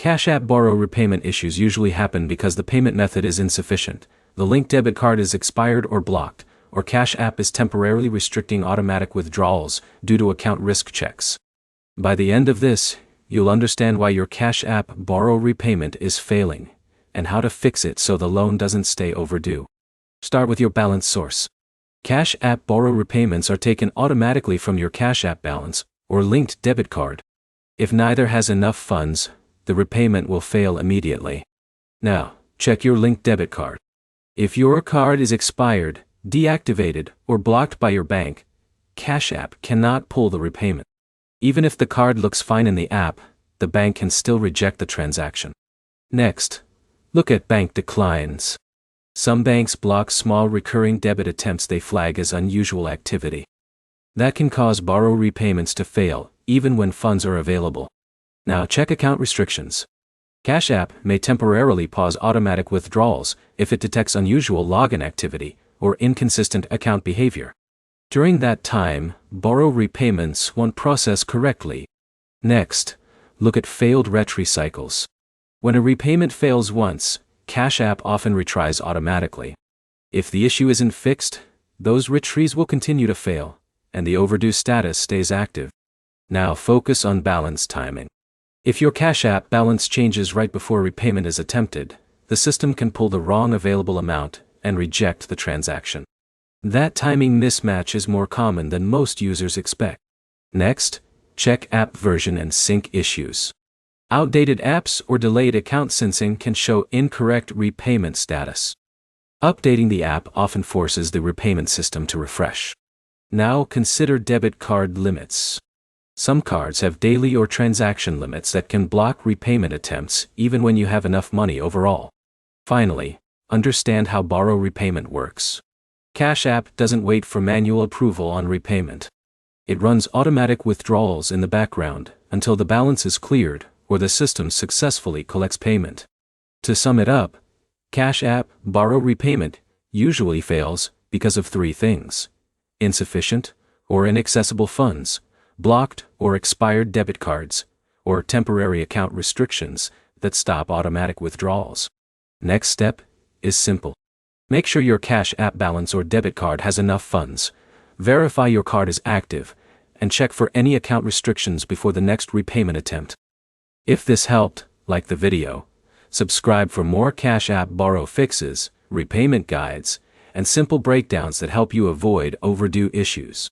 Cash App borrow repayment issues usually happen because the payment method is insufficient, the linked debit card is expired or blocked, or Cash App is temporarily restricting automatic withdrawals due to account risk checks. By the end of this, you'll understand why your Cash App borrow repayment is failing, and how to fix it so the loan doesn't stay overdue. Start with your balance source. Cash App borrow repayments are taken automatically from your Cash App balance or linked debit card. If neither has enough funds, the repayment will fail immediately. Now, check your linked debit card. If your card is expired, deactivated, or blocked by your bank, Cash App cannot pull the repayment. Even if the card looks fine in the app, the bank can still reject the transaction. Next, look at bank declines. Some banks block small recurring debit attempts they flag as unusual activity. That can cause borrow repayments to fail, even when funds are available. Now check account restrictions. Cash App may temporarily pause automatic withdrawals if it detects unusual login activity or inconsistent account behavior. During that time, borrow repayments won't process correctly. Next, look at failed retry cycles. When a repayment fails once, Cash App often retries automatically. If the issue isn't fixed, those retries will continue to fail, and the overdue status stays active. Now focus on balance timing. If your Cash App balance changes right before repayment is attempted, the system can pull the wrong available amount and reject the transaction. That timing mismatch is more common than most users expect. Next, check app version and sync issues. Outdated apps or delayed account syncing can show incorrect repayment status. Updating the app often forces the repayment system to refresh. Now consider debit card limits. Some cards have daily or transaction limits that can block repayment attempts even when you have enough money overall. Finally, understand how borrow repayment works. Cash App doesn't wait for manual approval on repayment. It runs automatic withdrawals in the background until the balance is cleared or the system successfully collects payment. To sum it up, Cash App borrow repayment usually fails because of three things: insufficient or inaccessible funds, blocked or expired debit cards, or temporary account restrictions that stop automatic withdrawals. Next step is simple. Make sure your Cash App balance or debit card has enough funds, verify your card is active, and check for any account restrictions before the next repayment attempt. If this helped, like the video, subscribe for more Cash App borrow fixes, repayment guides, and simple breakdowns that help you avoid overdue issues.